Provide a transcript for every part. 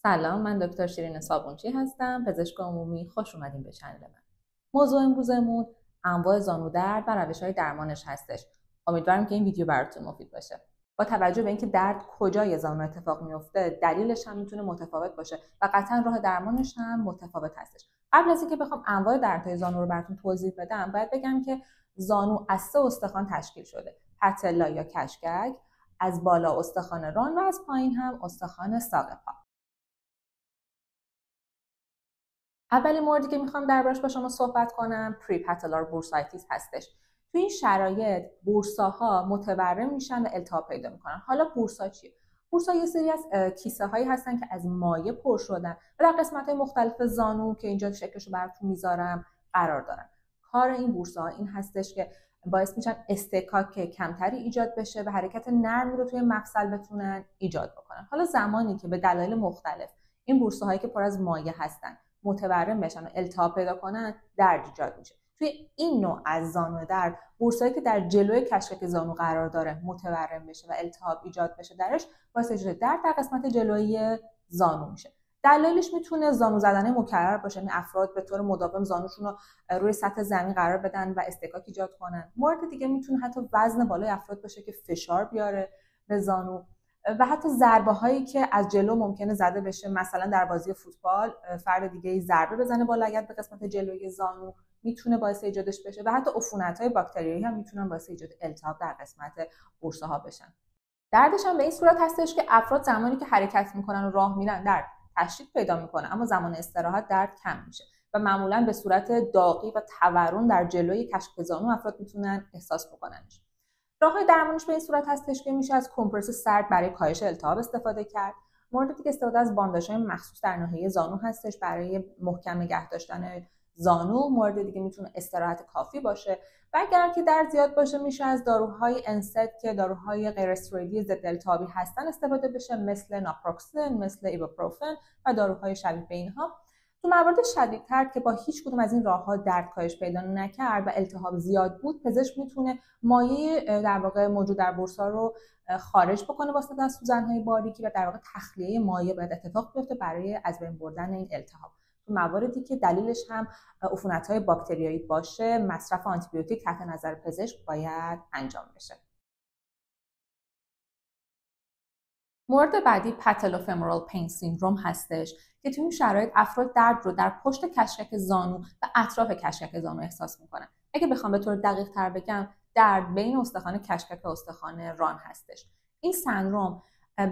سلام، من دکتر شیرین صابونچی هستم، پزشک عمومی. خوش اومدین به چنل من. موضوع امروزمون انواع زانو درد و روش‌های درمانش هستش. امیدوارم که این ویدیو براتون مفید باشه. با توجه به اینکه درد کجای زانو اتفاق میفته، دلیلش هم میتونه متفاوت باشه و قطعا راه درمانش هم متفاوت هستش. قبل از اینکه بخوام انواع دردهای زانو رو براتون توضیح بدم، باید بگم که زانو از 3 استخوان تشکیل شده: پتلا یا کشکک، از بالا استخوان ران و از پایین هم استخوان ساق پا. اولین موردی که میخوام دربارش با شما صحبت کنم پری پتالار بورسایتیس هستش. تو این شرایط بورساها متورم میشن و التهاب پیدا میکنن. حالا بورسا چیه؟ بورسا یه سری از کیسه هایی هستن که از مایع پر شدن و در قسمت های مختلف زانو که اینجا شکلشو براتون میذارم قرار دارن. کار این بورساها این هستش که باعث میشن استکاک کمتری ایجاد بشه و حرکت نرمی رو توی مفصل بتونن ایجاد بکنن. حالا زمانی که به دلایل مختلف این بورساهایی که پر از مایع هستن متورم بشن و التهاب پیدا کنن، درد ایجاد میشه. توی این نوع از زانو درد، بورسایی که در جلوی کشکک زانو قرار داره متورم بشه و التهاب ایجاد بشه درش، باعث ایجاد درد در قسمت جلویی زانو میشه. دلایلش میتونه زانو زدن مکرر باشه، یعنی افراد به طور مداوم زانوشون رو روی سطح زمین قرار بدن و استکاک ایجاد کنن. مورد دیگه میتونه حتی وزن بالای افراد باشه که فشار بیاره به زانو و حتی ضربه هایی که از جلو ممکنه زده بشه. مثلا در بازی فوتبال فرد دیگه ضربه بزنه با لگد به قسمت جلویی زانو، میتونه باعث ایجادش بشه و حتی عفونت های باکتریایی هم میتونن باعث ایجاد التهاب در قسمت بورسه ها بشن. دردش هم به این صورت هستش که افراد زمانی که حرکت میکنن و راه میرن درد تشدید پیدا میکنه، اما زمان استراحت درد کم میشه و معمولا به صورت داغی و تورم در جلوی کشف زانو افراد میتونن احساس بکننش. راه‌های درمانش به این صورت هستش که میشه از کمپرس سرد برای کاهش التهاب استفاده کرد. مورد دیگه استفاده از بانداژهای مخصوص در ناحیه زانو هستش برای محکم نگه داشتن زانو. مورد دیگه میتونه استراحت کافی باشه و اگر که درد زیاد باشه میشه از داروهای انسد که داروهای غیر استروئیدی ضد التهابی هستن استفاده بشه، مثل ناپروکسن، مثل ایبوپروفن و داروهای شبیه به اینها. تو موارد شدیدتر که با هیچ کدوم از این راه‌ها درد کاهش پیدا نکرد و التهاب زیاد بود، پزشک میتونه مایع در واقع موجود در بورسا رو خارج بکنه واسه از سوزن‌های باریکی و در واقع تخلیه مایع باید اتفاق بیفته برای از بین بردن این التهاب. تو مواردی که دلیلش هم عفونت‌های باکتریایی باشه، مصرف آنتیبیوتیک تحت نظر پزشک باید انجام بشه. مورد بعدی پتالوفمورال پین سیندروم هستش که توی این شرایط افراد درد رو در پشت کشکک زانو و اطراف کشکک زانو احساس میکنن. اگه بخوام به طور دقیق تر بگم، درد بین استخوان کشکک و استخوان ران هستش. این سندروم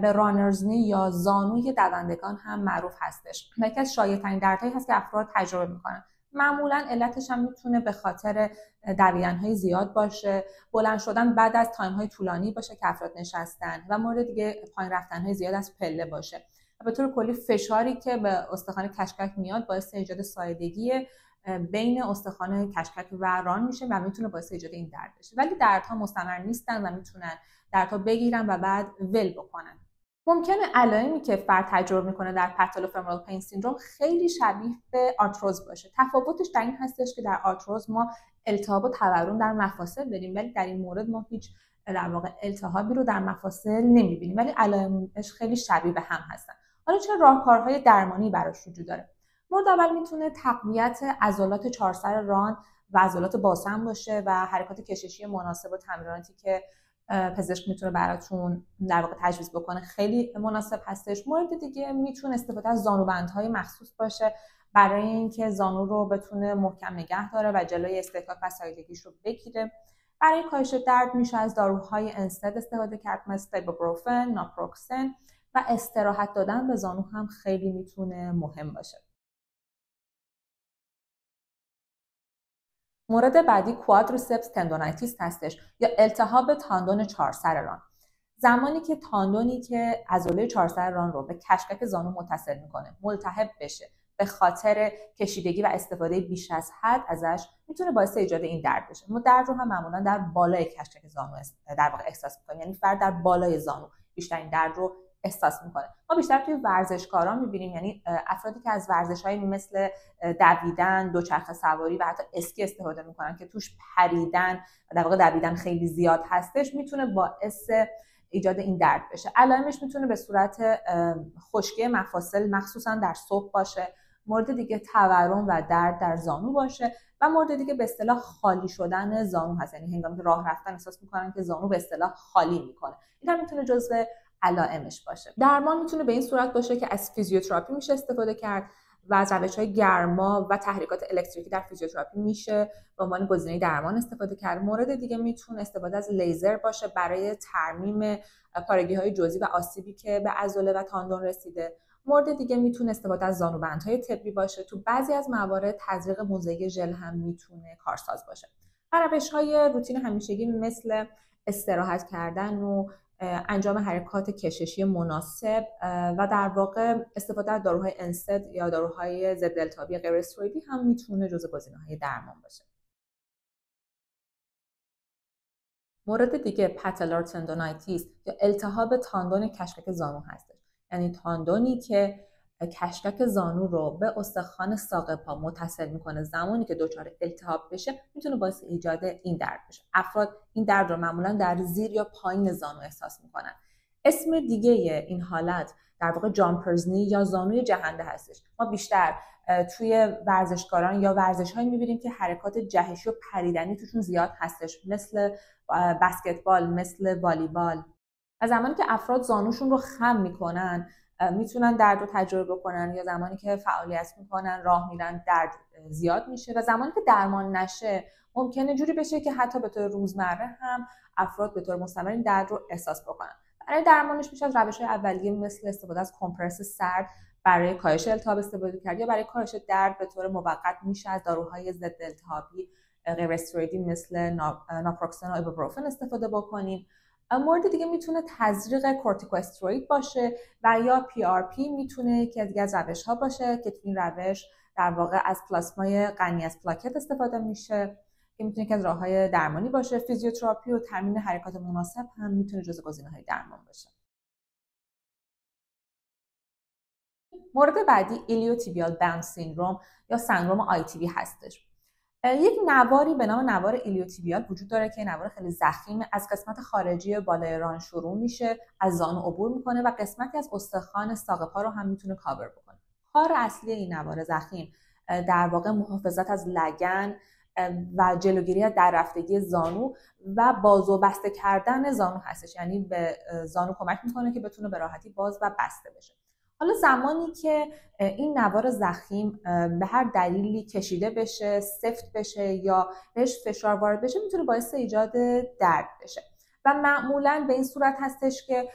به رانرز نی یا زانوی دوندگان هم معروف هستش. یکی از شایع‌ترین دردهایی هست که افراد تجربه میکنن. معمولا علتش هم میتونه به خاطر دویدن‌های زیاد باشه، بلند شدن بعد از تایم‌های طولانی باشه که افراد نشستن و مورد دیگه پایین رفتن‌های زیاد از پله باشه. و به طور کلی فشاری که به استخوان کشکک میاد باعث ایجاد ساییدگی بین استخوان کشکک و ران میشه و میتونه باعث ایجاد این درد بشه. ولی دردها مستمر نیستن و میتونن دردها بگیرن و بعد ول بکنن. ممکنه علائمی که فرد تجربه میکنه در پتالوفمورال پین سیندروم خیلی شبیه به آرتروز باشه. تفاوتش در این هستش که در آرتروز ما التهاب و تورم در مفاصل داریم، ولی در این مورد ما هیچ در واقع التهابی رو در مفاصل نمیبینیم، ولی علائمش خیلی شبیه به هم هستن. حالا چه راهکارهای درمانی براش وجود داره؟ مورد اول میتونه تقویت عضلات چهارسر ران و عضلات باسن باشه و حرکات کششی مناسب و تمریناتی که پزشک میتونه براتون در واقع تجویز بکنه خیلی مناسب هستش. مورد دیگه میتونه استفاده از زانوبندهای مخصوص باشه برای اینکه زانو رو بتونه محکم نگه داره و جلوی استکاک و ساییدگیش رو بگیره. برای کاهش درد میشه از داروهای انسد استفاده کرد، مثل ایبوپروفن، ناپروکسن و استراحت دادن به زانو هم خیلی میتونه مهم باشه. مورد بعدی کوادریسپس تندونایتیس هستش یا التهاب تاندون چهارسر ران. زمانی که تاندونی که عضله چهارسر ران رو به کشکک زانو متصل میکنه ملتهب بشه به خاطر کشیدگی و استفاده بیش از حد ازش، میتونه باعث ایجاد این درد بشه. ما درد رو هم معمولا در بالای کشکک زانو در واقع احساس میکنیم، یعنی فرد در بالای زانو بیشتر این درد رو احساس میکنه. ما بیشتر توی ورزشکاران میبینیم، یعنی افرادی که از ورزش‌های مثل دویدن، دوچرخه سواری و حتی اسکی استفاده میکنن که توش پریدن در واقع دویدن خیلی زیاد هستش، میتونه باعث ایجاد این درد بشه. علائمش میتونه به صورت خشکی مفاصل مخصوصا در صبح باشه، مورد دیگه تورم و درد در زانو باشه و مورد دیگه به اصطلاح خالی شدن زانو هست، یعنی هنگامی که راه رفتن احساس میکنن که زانو به اصطلاح خالی میکنه. این هم میتونه جزو علائمش باشه. درمان میتونه به این صورت باشه که از فیزیوتراپی میشه استفاده کرد و از روش‌های گرما و تحریکات الکتریکی در فیزیوتراپی میشه به عنوان گزینه درمان استفاده کرد. مورد دیگه میتونه استفاده از لیزر باشه برای ترمیم پارگی‌های جزئی و آسیبی که به عضله و تاندون رسیده. مورد دیگه میتونه استفاده از زانوبندهای طبی باشه. تو بعضی از موارد تزریق موزه ژل هم میتونه کارساز باشه. روش‌های روتین همیشگی مثل استراحت کردن و انجام حرکات کششی مناسب و در واقع استفاده از داروهای انستد یا داروهای ضد التهابی غیر استروئیدی هم میتونه جزو گزینه‌های درمان باشه. مورد دیگه پاتلار تندونایتیس یا التهاب تاندون کشکک زانو هست. یعنی تاندونی که کشکک زانو رو به استخوان ساق پا متصل میکنه، زمانی که دچار التهاب بشه میتونه باعث ایجاد این درد بشه. افراد این درد رو معمولا در زیر یا پایین زانو احساس میکنن. اسم دیگه این حالت در واقع جامپرز نی یا زانوی جهنده هستش. ما بیشتر توی ورزشکاران یا ورزش‌هایی می‌بینیم که حرکات جهشی و پریدنی توشون زیاد هستش، مثل بسکتبال، مثل والیبال. و زمانی که افراد زانوشون رو خم میکنن میتونن درد رو تجربه بکنن، یا زمانی که فعالیت میکنن، راه میرن، درد زیاد میشه. و زمانی که درمان نشه ممکنه جوری بشه که حتی به طور روزمره هم افراد به طور مستمر این درد رو احساس بکنن. برای درمانش میشه از روش‌های اولیه مثل استفاده از کمپرس سرد برای کاهش التهاب استفاده کرد، یا برای کاهش درد به طور موقت میشه از داروهای ضد التهابی غیر استروئیدی مثل ناپروکسن و ایبوپروفن استفاده بکنیم. مورد دیگه میتونه تزریق کورتیکواستروئید باشه و یا PRP میتونه که دیگه از روش‌ها باشه که تو این روش در واقع از پلاسمای غنی از پلاکت استفاده میشه که میتونه که از راه‌های درمانی باشه. فیزیوتراپی و تمرین حرکات مناسب هم میتونه جزو گزینه‌های درمان باشه. مورد بعدی ایلیوتیبیال باند سیندروم یا سندروم ITB هستش. یک نواری به نام نوار ایلیوتیبیال وجود داره که نوار خیلی ضخیم از قسمت خارجی بالای ران شروع میشه، از زانو عبور میکنه و قسمتی از استخوان ساق پا رو هم میتونه کاور بکنه. کار اصلی این نوار ضخیم در واقع محافظت از لگن و جلوگیری از دررفتگی زانو و باز و بسته کردن زانو هستش. یعنی به زانو کمک میکنه که بتونه به راحتی باز و بسته بشه. حالا زمانی که این نوار ضخیم به هر دلیلی کشیده بشه، سفت بشه یا بهش فشار وارد بشه میتونه باعث ایجاد درد بشه و معمولاً به این صورت هستش که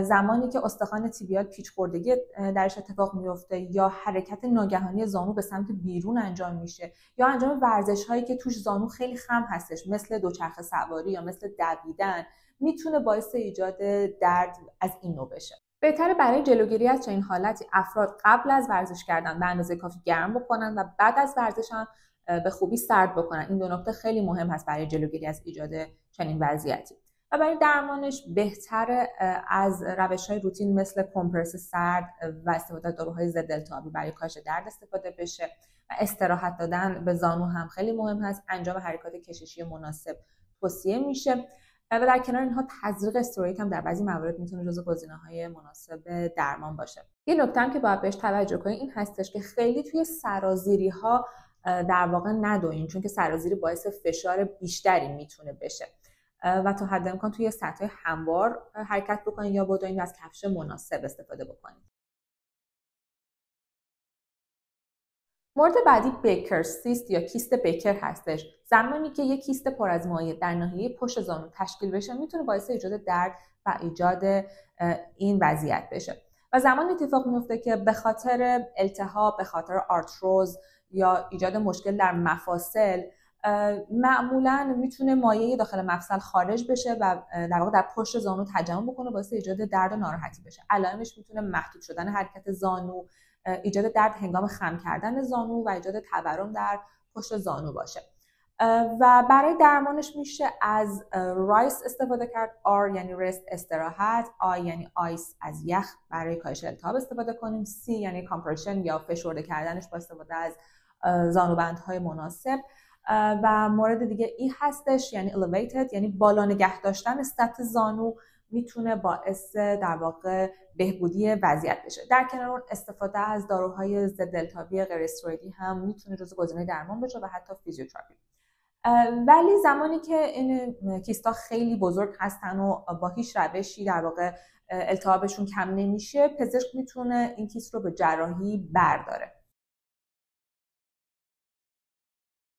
زمانی که استخوان تیبیال پیچ خوردگی درش اتفاق میفته یا حرکت ناگهانی زانو به سمت بیرون انجام میشه یا انجام ورزش هایی که توش زانو خیلی خم هستش مثل دوچرخه سواری یا مثل دویدن میتونه باعث ایجاد درد از این نوع بشه. بهتره برای جلوگیری از چنین حالتی افراد قبل از ورزش کردن به اندازه کافی گرم بکنن و بعد از ورزش هم به خوبی سرد بکنن. این دو نکته خیلی مهم هست برای جلوگیری از ایجاد چنین وضعیتی. و برای درمانش بهتره از روش‌های روتین مثل کمپرس سرد و استفاده از داروهای ضد التهابی برای کاهش درد استفاده بشه و استراحت دادن به زانو هم خیلی مهم هست. انجام حرکات کششی مناسب توصیه میشه و در کنار اینها تزریق استروئید هم در بعضی موارد میتونه جزو گزینه‌های مناسب درمان باشه. یه نکته هم که باید بهش توجه کنید این هستش که خیلی توی سرازیری‌ها در واقع ندوین، چون که سرازیری باعث فشار بیشتری میتونه بشه و تا حد امکان توی سطح هموار حرکت بکنید یا بدوین و از کفش مناسب استفاده بکنید. مورد بعدی بیکر سیست یا کیست بیکر هستش. زمانی که یک کیست پر از مایع در ناحیه پشت زانو تشکیل بشه میتونه باعث ایجاد درد و ایجاد این وضعیت بشه و زمانی اتفاق میفته که به خاطر التهاب، به خاطر آرتروز یا ایجاد مشکل در مفاصل معمولا میتونه مایع داخل مفصل خارج بشه و در واقع در پشت زانو تجمع بکنه، باعث ایجاد درد و ناراحتی بشه. علائمش میتونه محدود شدن حرکت زانو، ایجاد درد هنگام خم کردن زانو و ایجاد تورم در پشت زانو باشه. و برای درمانش میشه از رایس استفاده کرد. R یعنی رست استراحت، I یعنی آیس از یخ برای کاهش التهاب استفاده کنیم، C یعنی کامپرشن یا فشرده کردنش با استفاده از زانوبندهای مناسب و مورد دیگه ای هستش یعنی elevated یعنی بالا نگه داشتن سطح زانو میتونه باعث در واقع بهبودی وضعیت بشه. در کنار اون استفاده از داروهای ضد التهابی غیر استروئیدی هم میتونه جزو گزینه درمان بشه و حتی فیزیوتراپی. ولی زمانی که این کیستا خیلی بزرگ هستن و با هیچ روشی در واقع التهابشون کم نمیشه، پزشک میتونه این کیست رو به جراحی برداره.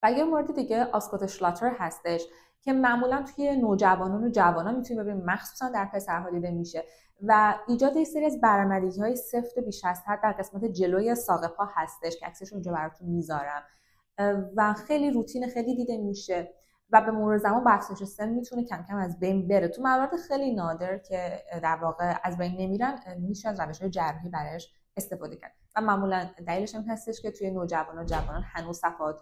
و یه مورد دیگه آسکوت شلاتر هستش که معمولا توی نوجوانان و جوانان میتونیم ببینیم، مخصوصا در پسرها دیده میشه و ایجاد یک سری از برآمدگی‌های سفت بیش از حد در قسمت جلوی ساق پا هستش که عکسش اونجا براتون میذارم و خیلی روتین خیلی دیده میشه و به مرور زمان با افزایش سن میتونه کم کم از بین بره. تو موارد خیلی نادر که در واقع از بین نمیرن میشه از روش‌های جراحی برایش استفاده کرد و معمولا دلیلش هم هستش که توی نوجوانان و جوانان هنوز صفحات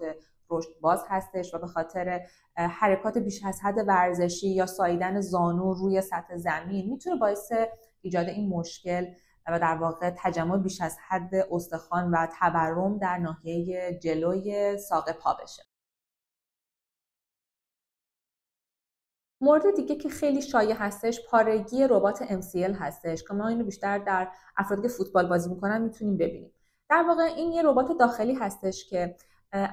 رشد باز هستش و به خاطر حرکات بیش از حد ورزشی یا ساییدن زانو روی سطح زمین میتونه باعث ایجاد این مشکل و در واقع تجمع بیش از حد استخوان و تورم در ناحیه جلوی ساق پا بشه. مورد دیگه که خیلی شایع هستش پارگی ربات MCL هستش که ما اینو بیشتر در افرادی که فوتبال بازی میکنن میتونیم ببینیم. در واقع این یه ربات داخلی هستش که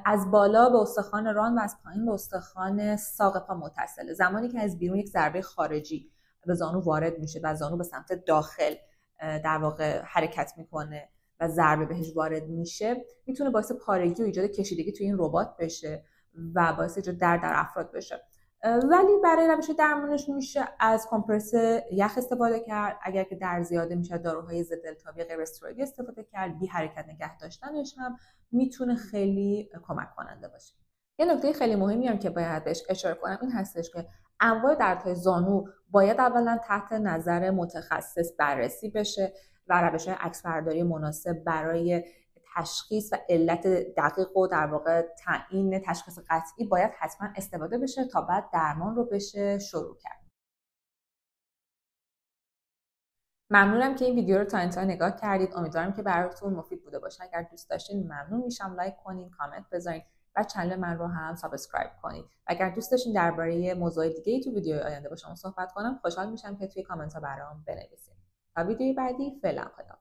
از بالا به استخوان ران و از پایین به استخوان ساق پا متصله. زمانی که از بیرون یک ضربه خارجی به زانو وارد میشه و زانو به سمت داخل در واقع حرکت میکنه و ضربه بهش وارد میشه، میتونه باعث پارگی و ایجاد کشیدگی توی این ربات بشه و باعث ایجاد درد در افراد بشه. ولی برای روش درمانش میشه از کمپرس یخ استفاده کرد، اگر که درد زیاده میشه داروهای ضد التهابی غیر استروئیدی استفاده کرد. بی حرکت نگه داشتنش هم میتونه خیلی کمک کننده باشه. یه نکته خیلی مهمی هم که باید بهش اشاره کنم این هستش که انواع دردهای زانو باید اولا تحت نظر متخصص بررسی بشه و روش‌های عکسبرداری مناسب برای تشخیص و علت دقیق و در واقع تعیین تشخیص قطعی باید حتما استفاده بشه تا بعد درمان رو بشه شروع کرد. ممنونم که این ویدیو رو تا انتها نگاه کردید. امیدوارم که براتون مفید بوده باشه. اگر دوست داشتین ممنون میشم لایک کنین، کامنت بذارین و کانال من رو هم سابسکرایب کنید. اگر دوست داشتین درباره موضوع دیگه‌ای تو ویدیو آینده با شما صحبت کنم، خوشحال میشم که توی کامنت ها برام بنویسید. تا ویدیوی بعدی، فعلا خدا.